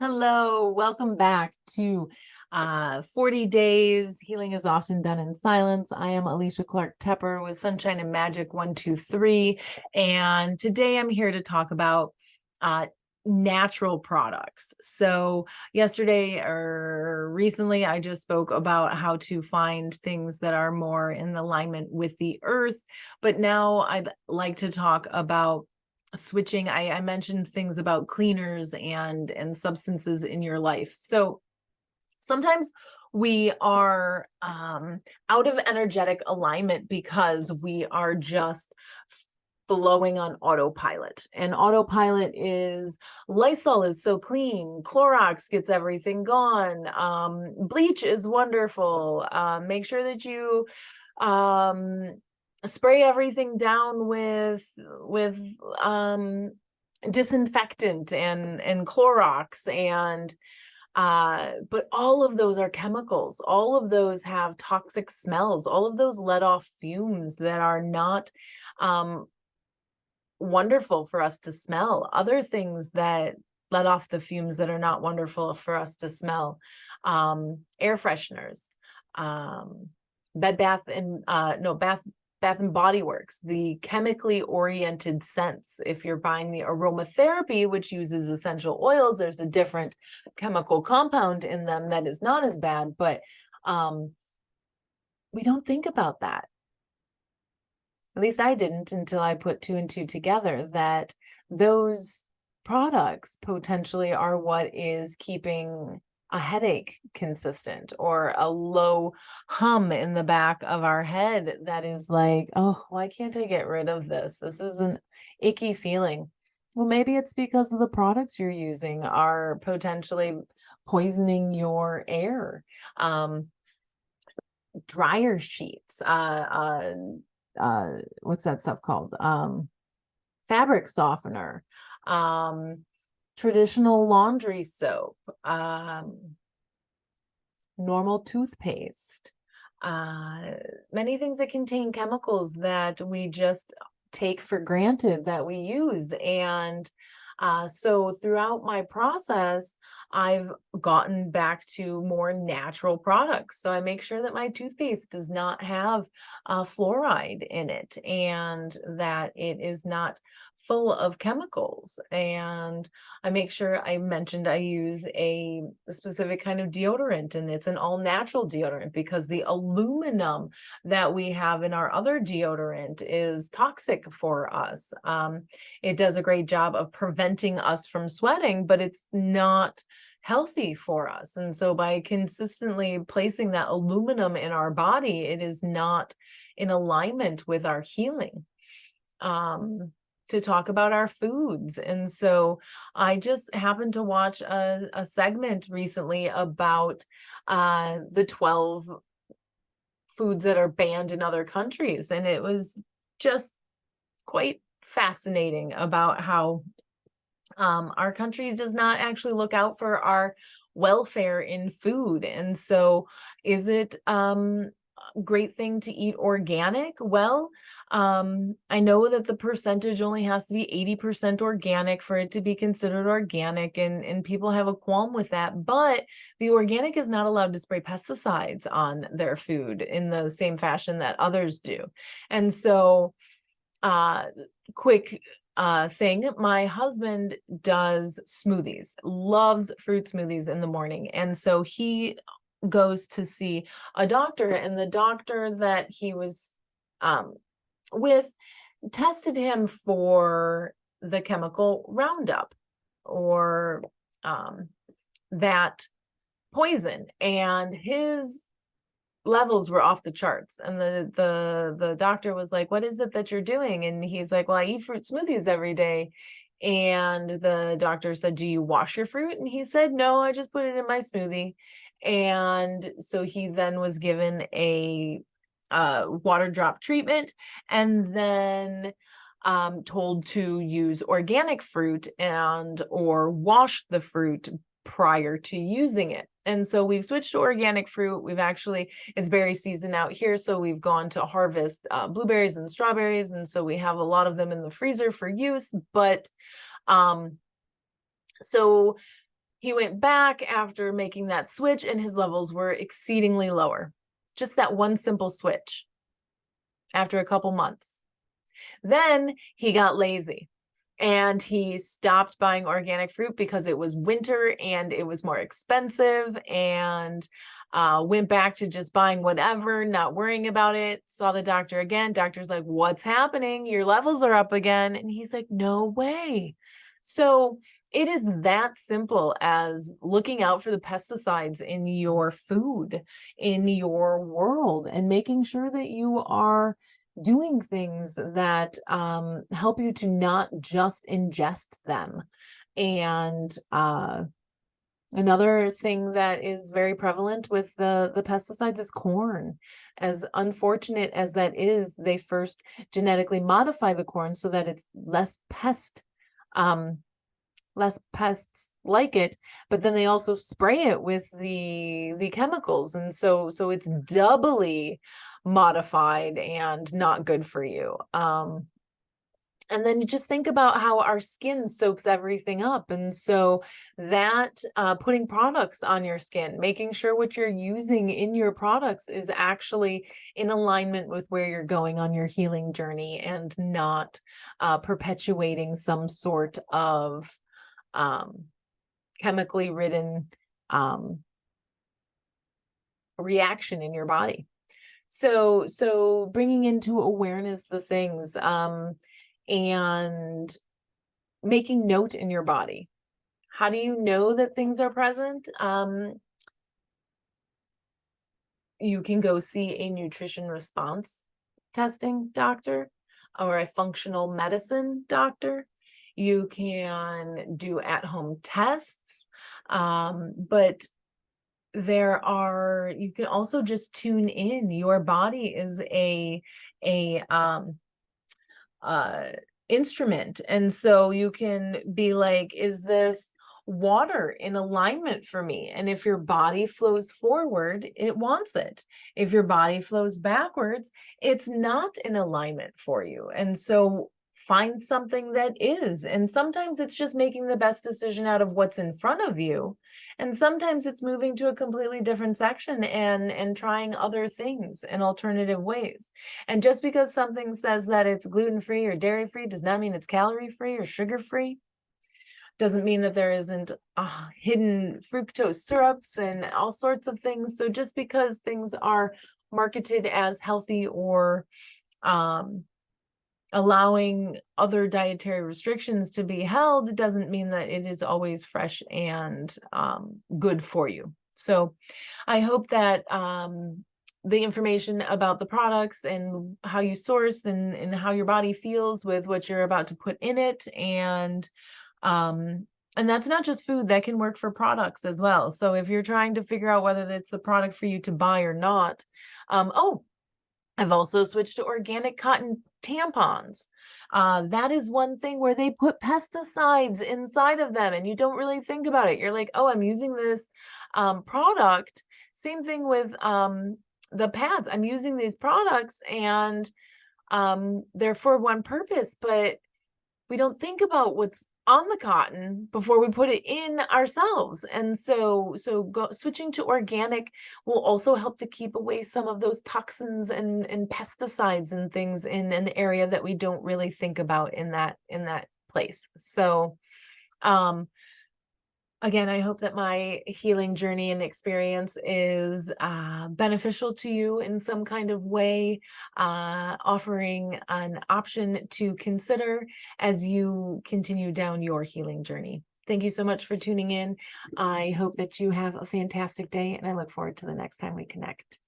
Hello, welcome back to 40 Days. Healing is often done in silence. I am Alicia Clark-Teper with Sunshine and Magic 123. And today I'm here to talk about natural products. So yesterday or recently, I just spoke about how to find things that are more in alignment with the earth. But now I'd like to talk about switching. I mentioned things about cleaners and substances in your life. So sometimes we are out of energetic alignment because we are just flowing on autopilot. And autopilot is Lysol is so clean, Clorox gets everything gone, bleach is wonderful, make sure that you spray everything down with disinfectant and Clorox and but all of those are chemicals. All of those have toxic smells. All of those let off fumes that are not wonderful for us to smell. Other things that let off the fumes that are not wonderful for us to smell, air fresheners, Bed Bath and Bath and Body Works, the chemically oriented scents. If you're buying the aromatherapy, which uses essential oils, there's a different chemical compound in them that is not as bad, but we don't think about that. At least I didn't until I put two and two together, that those products potentially are what is keeping a headache consistent, or a low hum in the back of our head that is like, oh, why can't I get rid of this? This is an icky feeling. Well, maybe it's because of the products you're using are potentially poisoning your air. Dryer sheets, what's that stuff called? Fabric softener, traditional laundry soap, normal toothpaste, many things that contain chemicals that we just take for granted that we use. And so throughout my process, I've gotten back to more natural products. So I make sure that my toothpaste does not have fluoride in it, and that it is not full of chemicals. And I make sure, I mentioned I use a specific kind of deodorant, and it's an all natural deodorant because the aluminum that we have in our other deodorant is toxic for us. It does a great job of preventing us from sweating, but it's not healthy for us. And so by consistently placing that aluminum in our body, it is not in alignment with our healing. To talk about our foods. And so I just happened to watch a segment recently about the 12 foods that are banned in other countries. And it was just quite fascinating about how our country does not actually look out for our welfare in food. And so is it a great thing to eat organic? Well, I know that the percentage only has to be 80% organic for it to be considered organic, and people have a qualm with that, but the organic is not allowed to spray pesticides on their food in the same fashion that others do. And so quick thing, my husband does smoothies, loves fruit smoothies in the morning. And so he goes to see a doctor, and the doctor that he was with tested him for the chemical Roundup, or that poison, and his levels were off the charts. And the doctor was like, what is it that you're doing? And he's like, well, I eat fruit smoothies every day. And the doctor said, do you wash your fruit? And he said, no, I just put it in my smoothie. And so he then was given a water drop treatment, and then told to use organic fruit and or wash the fruit prior to using it. And so we've switched to organic fruit. We've actually, it's berry season out here, so we've gone to harvest blueberries and strawberries, and so we have a lot of them in the freezer for use. But so He went back after making that switch and his levels were exceedingly lower. Just that one simple switch after a couple months. Then he got lazy and he stopped buying organic fruit because it was winter and it was more expensive, and went back to just buying whatever, not worrying about it. Saw the doctor again. Doctor's like, what's happening? Your levels are up again. And he's like, no way. So it is that simple as looking out for the pesticides in your food, in your world, and making sure that you are doing things that help you to not just ingest them. And another thing that is very prevalent with the pesticides is corn. As unfortunate as that is, they first genetically modify the corn so that it's less pests like it, but then they also spray it with the chemicals, and so it's doubly modified and not good for you. And then you just think about how our skin soaks everything up. And so that putting products on your skin, making sure what you're using in your products is actually in alignment with where you're going on your healing journey, and not perpetuating some sort of chemically ridden reaction in your body. So bringing into awareness the things, and making note in your body. How do you know that things are present? You can go see a nutrition response testing doctor or a functional medicine doctor. You can do at-home tests, but you can also just tune in. Your body is a instrument, and so you can be like, is this water in alignment for me? And if your body flows forward, it wants it. If your body flows backwards, it's not in alignment for you. And so find something that is. And sometimes it's just making the best decision out of what's in front of you, and sometimes it's moving to a completely different section and trying other things in alternative ways. And just because something says that it's gluten-free or dairy-free does not mean it's calorie-free or sugar-free. Doesn't mean that there isn't hidden fructose syrups and all sorts of things. So just because things are marketed as healthy or allowing other dietary restrictions to be held doesn't mean that it is always fresh and good for you. So I hope that the information about the products and how you source and how your body feels with what you're about to put in it, and that's not just food, that can work for products as well. So if you're trying to figure out whether it's the product for you to buy or not, I've also switched to organic cotton tampons. That is one thing where they put pesticides inside of them and you don't really think about it. You're like, oh, I'm using this product. Same thing with the pads. I'm using these products and they're for one purpose, but we don't think about what's on the cotton before we put it in ourselves. And so switching to organic will also help to keep away some of those toxins and pesticides and things in an area that we don't really think about in that place. So again, I hope that my healing journey and experience is beneficial to you in some kind of way, offering an option to consider as you continue down your healing journey. Thank you so much for tuning in. I hope that you have a fantastic day, and I look forward to the next time we connect.